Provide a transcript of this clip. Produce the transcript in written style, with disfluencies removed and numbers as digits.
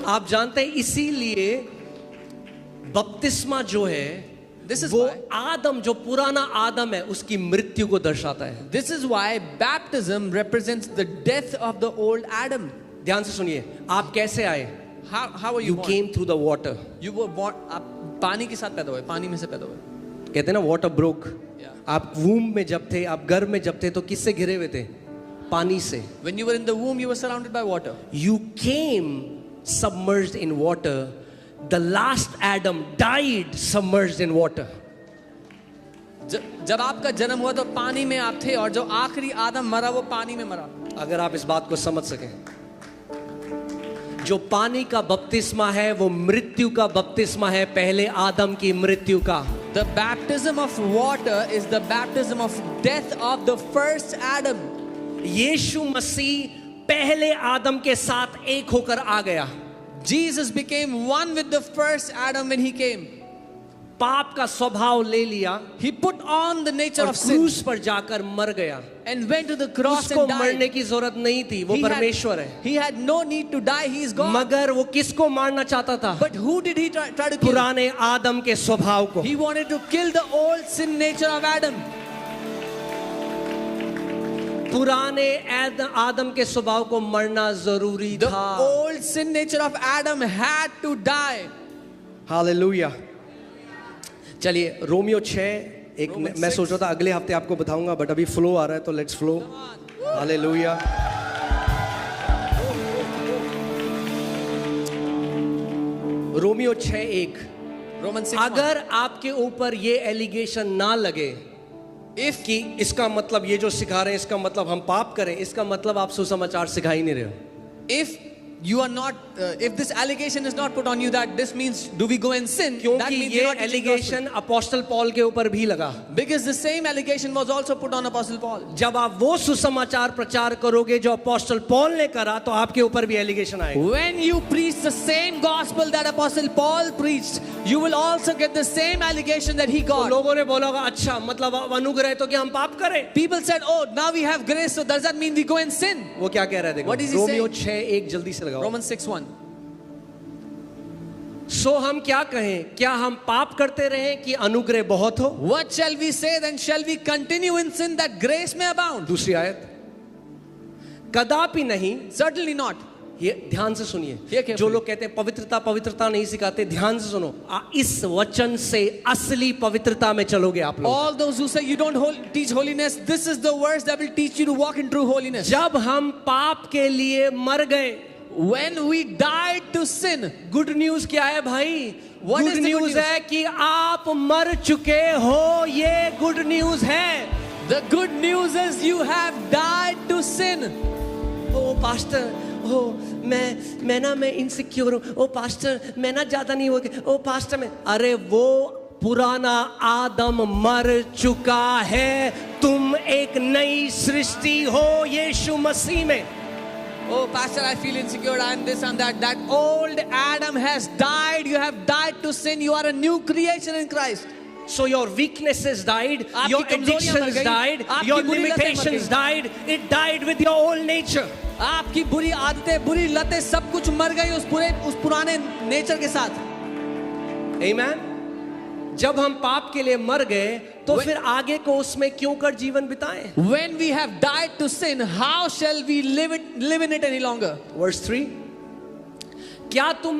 आप जानते हैं इसीलिए बपतिस्मा जो है वो आदम, जो पुराना आदम है, उसकी मृत्यु को दर्शाता है. This is why baptism represents the death of the old Adam. ध्यान से सुनिए, आप कैसे आए? How were you born? You came through the water. You were born. आप पानी के साथ पैदा हुए, पानी में से पैदा हुए. कहते हैं ना water broke. आप womb में जब थे, आप गर्भ में जब थे, तो किससे घिरे हुए थे? पानी से. When you were in the womb, you were surrounded by water. You came submerged in water. The last Adam died submerged in water. जब आपका जन्म हुआ तो पानी में आप थे, और जो आखिरी आदम मरा वो पानी में मरा. अगर आप इस बात को समझ सकें, जो पानी का बपतिस्मा है वो मृत्यु का बपतिस्मा है, पहले आदम की मृत्यु का. The baptism of water is the baptism of death of the first Adam. यीशु मसीह पहले आदम के साथ एक होकर आ गया. Jesus became one with the first Adam when he came. पाप का स्वभाव ले लिया. He put on the nature of sin. क्रूस पर जाकर मर गया. And went to the cross उसको and died. मरने की जरूरत नहीं थी, वो परमेश्वर है. He had no need to die. He is God. मगर वो किसको मारना चाहता था? But who did he try to kill? पुराने आदम के स्वभाव को. He wanted to kill the old sin nature of Adam. पुराने आदम के स्वभाव को मरना जरूरी The था. old sin nature of Adam had to die. Hallelujah. चलिए रोमियो 6 एक मैं सोच रहा था अगले हफ्ते आपको बताऊंगा, बट अभी फ्लो आ रहा है तो let's flow. Hallelujah. Romeo 6:1. Romans 6:1. अगर आपके ऊपर ये एलिगेशन ना लगे कि इसका मतलब ये जो सिखा रहे हैं इसका मतलब हम पाप करें, इसका मतलब आप सुसमाचार सिखा ही नहीं रहे हो. If you are not, if this allegation is not put on you that this means do we go and sin, that क्योंकि means ये you're not teaching allegation apostle Paul के ऊपर भी लगा. because the same allegation was also put on Apostle Paul. जब आप वो सुसमाचार प्रचार करोगे जो अपोस्टल पॉल ने करा, तो आपके ऊपर भी एलिगेशन आएगा. When you preach the same gospel that Apostle Paul preached, you will also get the same allegation that he got. लोगों ने बोला होगा अच्छा मतलब अब अनुग्रह है तो क्या हम पाप करें? People said, oh, now we have grace, so does that mean we go and sin? वो क्या कह रहा है देखो. What is he Romeo saying? 6:1 जल्दी से लगाओ. Romans 6:1. सो हम क्या कहें, क्या हम पाप करते रहें कि अनुग्रह बहुत हो? What shall we say then? Shall we continue in sin that grace may abound? दूसरी आयत, कदापि नहीं. Certainly not. ये ध्यान से सुनिए. जो लोग कहते हैं पवित्रता पवित्रता नहीं सिखाते, ध्यान से सुनो. इस वचन से असली पवित्रता में चलोगे आप लोग. All those who say you don't teach holiness, this is the verse that will teach you to walk in true holiness. जब हम पाप के लिए मर गए, when we died to sin, good news क्या है भाई? What good is the good news news? है कि आप मर चुके हो. ये गुड न्यूज है. the good news is you have died to sin. Oh pastor, ओ मैं इनसिक्योर हूँ. ओ पास्टर मैं ना ज्यादा नहीं हो गया. ओ पास्टर मैं, अरे वो पुराना आदम मर चुका है. तुम एक नई सृष्टि हो यीशु मसीह में. Oh pastor, I feel insecure, I am this and that. That old Adam has died. You have died to sin. You are a new creation in Christ. So your weaknesses died, your addictions died, your limitations died. It died with your old nature. आपकी बुरी आदतें, बुरी लतें, सब कुछ मर गई उस पुराने नेचर के साथ. Amen. जब हम पाप के लिए मर गए तो फिर आगे को उसमें क्यों कर जीवन बिताएं? When we have died to sin, how shall we live in it any longer? Verse 3. क्या तुम